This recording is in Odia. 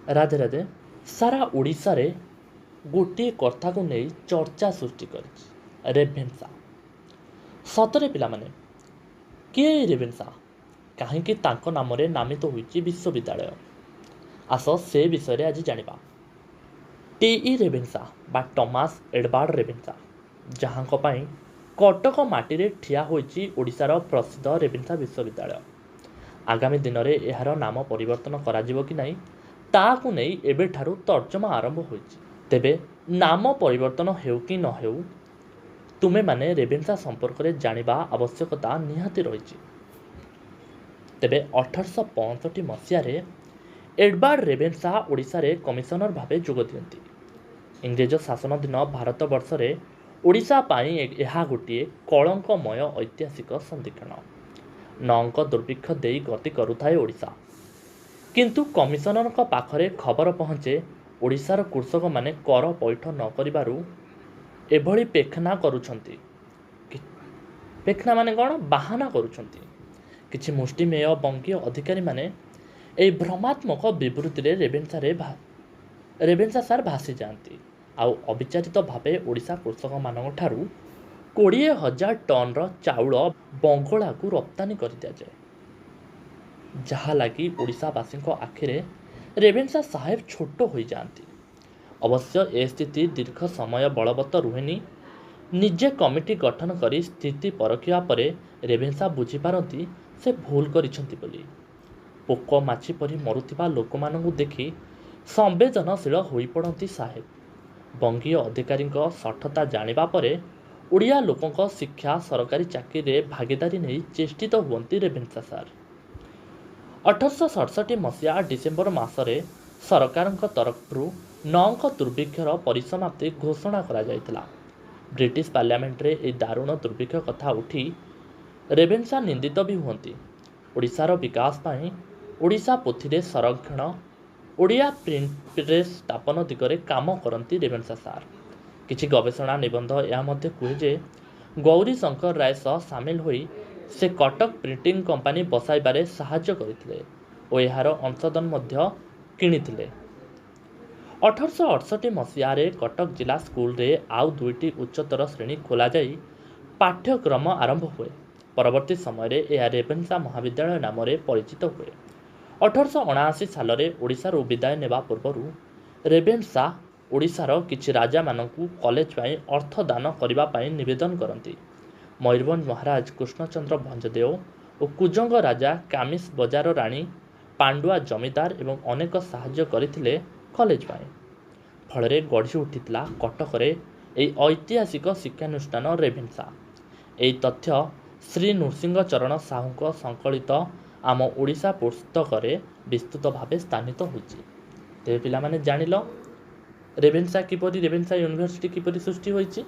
ରାଧେ ରାଧେ। ସାରା ଓଡ଼ିଶାରେ ଗୋଟିଏ କଥାକୁ ନେଇ ଚର୍ଚ୍ଚା ସୃଷ୍ଟି କରିଛି, ରେଭେନ୍ସା। ସତରେ ପିଲାମାନେ, କିଏ ଏଇ ରେଭେନ୍ସା? କାହିଁକି ତାଙ୍କ ନାମରେ ନାମିତ ହୋଇଛି ବିଶ୍ୱବିଦ୍ୟାଳୟ? ଆସ ସେ ବିଷୟରେ ଆଜି ଜାଣିବା। ଟି.ଇ. ରେଭେନ୍ସା ବା ଟମାସ ଏଡୱାର୍ଡ ରେଭେନ୍ସା, ଯାହାଙ୍କ ପାଇଁ କଟକ ମାଟିରେ ଠିଆ ହୋଇଛି ଓଡ଼ିଶାର ପ୍ରସିଦ୍ଧ ରେଭେନ୍ସା ବିଶ୍ୱବିଦ୍ୟାଳୟ। ଆଗାମୀ ଦିନରେ ଏହାର ନାମ ପରିବର୍ତ୍ତନ କରାଯିବ କି ନାହିଁ, ତାହାକୁ ନେଇ ଏବେଠାରୁ ତର୍ଜମା ଆରମ୍ଭ ହୋଇଛି। ତେବେ ନାମ ପରିବର୍ତ୍ତନ ହେଉ କି ନ ହେଉ, ତୁମେମାନେ ରେଭେନ୍ସା ସମ୍ପର୍କରେ ଜାଣିବା ଆବଶ୍ୟକତା ନିହାତି ରହିଛି। ତେବେ 1865 ମସିହାରେ ଏଡୱାର୍ଡ ରେଭେନ୍ସା ଓଡ଼ିଶାରେ କମିଶନର ଭାବେ ଯୋଗ ଦିଅନ୍ତି। ଇଂରେଜ ଶାସନ ଦିନ ଭାରତବର୍ଷରେ ଓଡ଼ିଶା ପାଇଁ ଏହା ଗୋଟିଏ କଳଙ୍କମୟ ଐତିହାସିକ ସନ୍ଧିକ୍ଷଣ। 9ଙ୍କ ଦୁର୍ଭିକ୍ଷ ଦେଇ ଗତି କରୁଥାଏ ଓଡ଼ିଶା। କିନ୍ତୁ କମିଶନରଙ୍କ ପାଖରେ ଖବର ପହଞ୍ଚେ ଓଡ଼ିଶାର କୃଷକମାନେ କର ପୈଠ ନ କରିବାରୁ ଏଭଳି ପେଖନା କରୁଛନ୍ତି। ପେଖନା ମାନେ କ'ଣ? ବାହାନା କରୁଛନ୍ତି। କିଛି ମୁଷ୍ଟିମେୟ ବଙ୍ଗୀୟ ଅଧିକାରୀମାନେ ଏହି ଭ୍ରମାତ୍ମକ ବିବୃତିରେ ରେଭେନ୍ସା ସାର୍ ଭାସିଯାଆନ୍ତି। ଆଉ ଅବିଚାରିତ ଭାବେ ଓଡ଼ିଶା କୃଷକମାନଙ୍କଠାରୁ 20,000 ଟନ୍ର ଚାଉଳ ବଙ୍ଗଳାକୁ ରପ୍ତାନି କରିଦିଆଯାଏ, ଯାହା ଲାଗି ଓଡ଼ିଶାବାସୀଙ୍କ ଆଖିରେ ରେଭେନ୍ସା ସାହେବ ଛୋଟ ହୋଇଯାଆନ୍ତି। ଅବଶ୍ୟ ଏ ସ୍ଥିତି ଦୀର୍ଘ ସମୟ ବଳବତ୍ତର ରୁହେନି। ନିଜେ କମିଟି ଗଠନ କରି ସ୍ଥିତି ପରଖିବା ପରେ ରେଭେନ୍ସା ବୁଝିପାରନ୍ତି ସେ ଭୁଲ କରିଛନ୍ତି ବୋଲି। ପୋକ ମାଛି ପରି ମରୁଥିବା ଲୋକମାନଙ୍କୁ ଦେଖି ସମ୍ବେଦନଶୀଳ ହୋଇପଡ଼ନ୍ତି ସାହେବ। ବଙ୍ଗୀୟ ଅଧିକାରୀଙ୍କ ଶଠତା ଜାଣିବା ପରେ ଓଡ଼ିଆ ଲୋକଙ୍କ ଶିକ୍ଷା ସରକାରୀ ଚାକିରିରେ ଭାଗିଦାରୀ ନେଇ ଚେଷ୍ଟିତ ହୁଅନ୍ତି ରେଭେନ୍ସା ସାର୍। 1867 ମସିହା ଡିସେମ୍ବର ମାସରେ ସରକାରଙ୍କ ତରଫରୁ 9ଙ୍କ ଦୁର୍ଭିକ୍ଷର ପରିସମାପ୍ତି ଘୋଷଣା କରାଯାଇଥିଲା। ବ୍ରିଟିଶ ପାର୍ଲାମେଣ୍ଟରେ ଏହି ଦାରୁଣ ଦୁର୍ଭିକ୍ଷ କଥା ଉଠି ରେଭେନ୍ସା ନିନ୍ଦିତ ବି ହୁଅନ୍ତି। ଓଡ଼ିଶାର ବିକାଶ ପାଇଁ ଓଡ଼ିଶା ପୋଥିରେ ସଂରକ୍ଷଣ, ଓଡ଼ିଆ ପ୍ରିଣ୍ଟ ପ୍ରେସ୍ ସ୍ଥାପନ ଦିଗରେ କାମ କରନ୍ତି ରେଭେନ୍ସା ସାର୍। କିଛି ଗବେଷଣା ନିବନ୍ଧ ଏହା ମଧ୍ୟ କୁହେ ଯେ ଗୌରୀଶଙ୍କର ରାୟ ସହ ସାମିଲ ହୋଇ ସେ କଟକ ପ୍ରିଣ୍ଟିଂ କମ୍ପାନୀ ବସାଇବାରେ ସାହାଯ୍ୟ କରିଥିଲେ ଓ ଏହାର ଅଂଶଧନ ମଧ୍ୟ କିଣିଥିଲେ। 1868 ମସିହାରେ କଟକ ଜିଲ୍ଲା ସ୍କୁଲରେ ଆଉ 2ଟି ଉଚ୍ଚତର ଶ୍ରେଣୀ ଖୋଲାଯାଇ ପାଠ୍ୟକ୍ରମ ଆରମ୍ଭ ହୁଏ। ପରବର୍ତ୍ତୀ ସମୟରେ ଏହା ରେଭେନ୍ସା ମହାବିଦ୍ୟାଳୟ ନାମରେ ପରିଚିତ ହୁଏ। 1879 ସାଲରେ ଓଡ଼ିଶାରୁ ବିଦାୟ ନେବା ପୂର୍ବରୁ ରେଭେନ୍ସା ଓଡ଼ିଶାର କିଛି ରାଜାମାନଙ୍କୁ କଲେଜ ପାଇଁ ଅର୍ଥ ଦାନ କରିବା ପାଇଁ ନିବେଦନ କରନ୍ତି। ମୟୂରଭଞ୍ଜ ମହାରାଜ କୃଷ୍ଣଚନ୍ଦ୍ର ଭଞ୍ଜଦେଓ ଓ କୁଜଙ୍ଗ ରାଜା କାମିସ ବଜାର ରାଣୀ ପାଣ୍ଡୁଆ ଜମିଦାର ଏବଂ ଅନେକ ସାହାଯ୍ୟ କରିଥିଲେ କଲେଜ ପାଇଁ। ଫଳରେ ଗଢ଼ି ଉଠିଥିଲା କଟକରେ ଏହି ଐତିହାସିକ ଶିକ୍ଷାନୁଷ୍ଠାନ ରେଭେନ୍ସା। ଏହି ତଥ୍ୟ ଶ୍ରୀ ନୃସିଂହଚରଣ ସାହୁଙ୍କ ସଂକଳିତ ଆମ ଓଡ଼ିଶା ପୁସ୍ତକରେ ବିସ୍ତୃତ ଭାବେ ସ୍ଥାନିତ ହୋଇଛି। ତେବେ ପିଲାମାନେ ଜାଣିଲ ରେଭେନ୍ସା ୟୁନିଭର୍ସିଟି କିପରି ସୃଷ୍ଟି ହୋଇଛି।